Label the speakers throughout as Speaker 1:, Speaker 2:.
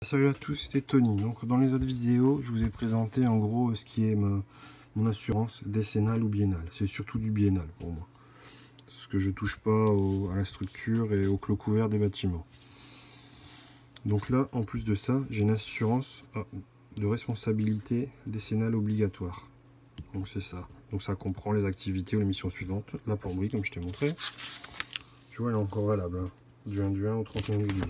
Speaker 1: Salut à tous, c'était Tony. Donc dans les autres vidéos, je vous ai présenté en gros ce qui est mon assurance décennale ou biennale. C'est surtout du biennal pour moi. Parce que je touche pas à la structure et au clos couvert des bâtiments. Donc là, en plus de ça, j'ai une assurance de responsabilité décennale obligatoire. Donc c'est ça. Donc ça comprend les activités ou les missions suivantes. La plomberie, comme je t'ai montré. Tu vois, elle est encore valable. Hein, du 1 du 1 au 31 du 12.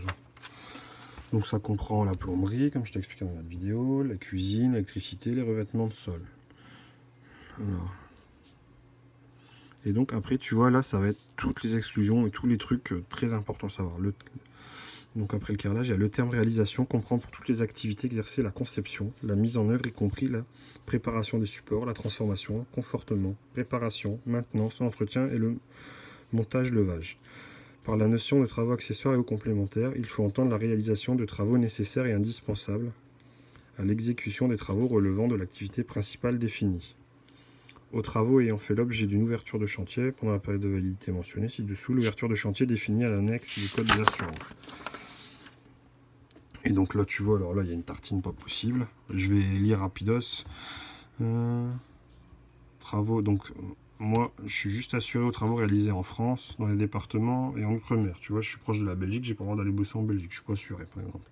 Speaker 1: Donc ça comprend la plomberie, comme je t'ai expliqué dans la vidéo, la cuisine, l'électricité, les revêtements de sol. Alors. Et donc après, tu vois, là, ça va être toutes les exclusions et tous les trucs très importants à savoir. Donc après le carrelage, il y a le terme réalisation, comprend pour toutes les activités exercées la conception, la mise en œuvre, y compris la préparation des supports, la transformation, confortement, réparation, maintenance, entretien et le montage-levage. Par la notion de travaux accessoires et ou complémentaires, il faut entendre la réalisation de travaux nécessaires et indispensables à l'exécution des travaux relevant de l'activité principale définie. Aux travaux ayant fait l'objet d'une ouverture de chantier pendant la période de validité mentionnée ci-dessous, l'ouverture de chantier définie à l'annexe du code des assurances. Et donc là, tu vois, alors là, il y a une tartine pas possible. Je vais lire rapidos. Travaux, donc... Moi, je suis juste assuré aux travaux réalisés en France, dans les départements et en Outre-mer. Tu vois, je suis proche de la Belgique, j'ai pas le droit d'aller bosser en Belgique. Je suis pas assuré, par exemple.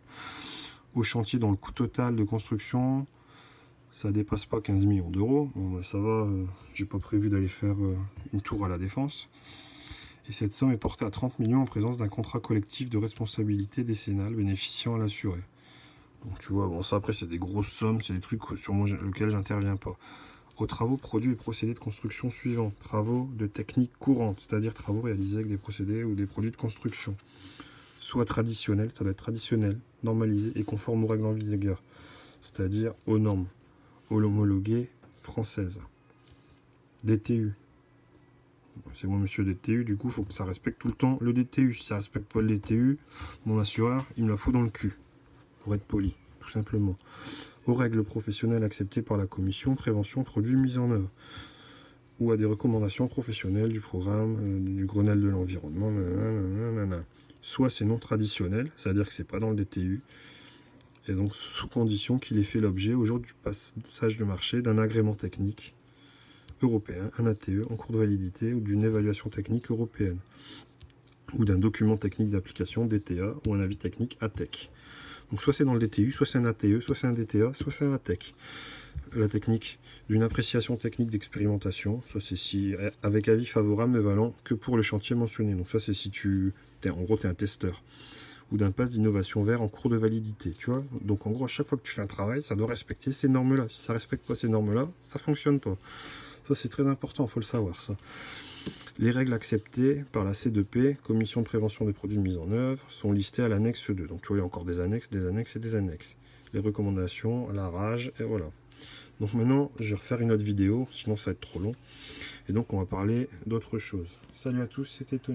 Speaker 1: Au chantier, dont le coût total de construction, ça dépasse pas 15 millions d'euros. Bon, ben, ça va, j'ai pas prévu d'aller faire une tour à la Défense. Et cette somme est portée à 30 millions en présence d'un contrat collectif de responsabilité décennale bénéficiant à l'assuré. Donc tu vois, bon ça après c'est des grosses sommes, c'est des trucs sur lesquels j'interviens pas. Aux travaux, produits et procédés de construction suivants. Travaux de technique courante, c'est-à-dire travaux réalisés avec des procédés ou des produits de construction. Soit traditionnels, ça doit être traditionnel, normalisé et conforme aux règles en vigueur, c'est-à-dire aux normes homologuées françaises. DTU. C'est moi monsieur DTU, du coup il faut que ça respecte tout le temps le DTU. Si ça ne respecte pas le DTU, mon assureur, il me la fout dans le cul. Pour être poli, tout simplement. Aux règles professionnelles acceptées par la commission prévention produits mis en œuvre ou à des recommandations professionnelles du programme du Grenelle de l'environnement, soit c'est non traditionnel, c'est-à-dire que c'est pas dans le DTU, et donc sous condition qu'il ait fait l'objet au jour du passage de marché d'un agrément technique européen, un ATE en cours de validité ou d'une évaluation technique européenne, ou d'un document technique d'application DTA ou un avis technique ATEC. Donc soit c'est dans le DTU, soit c'est un ATE, soit c'est un DTA, soit c'est un ATEC. La technique d'une appréciation technique d'expérimentation, soit c'est si avec avis favorable ne valant que pour le chantier mentionné. Donc ça c'est si tu es en gros tu es un testeur. Ou d'un pass d'innovation vert en cours de validité. Tu vois. Donc en gros à chaque fois que tu fais un travail, ça doit respecter ces normes-là. Si ça ne respecte pas ces normes-là, ça ne fonctionne pas. Ça c'est très important, il faut le savoir ça. Les règles acceptées par la C2P, Commission de prévention des produits mis en œuvre, sont listées à l'annexe 2. Donc tu vois, il y a encore des annexes et des annexes. Les recommandations, la rage, et voilà. Donc maintenant, je vais refaire une autre vidéo, sinon ça va être trop long. Et donc on va parler d'autre chose. Salut à tous, c'était Tony.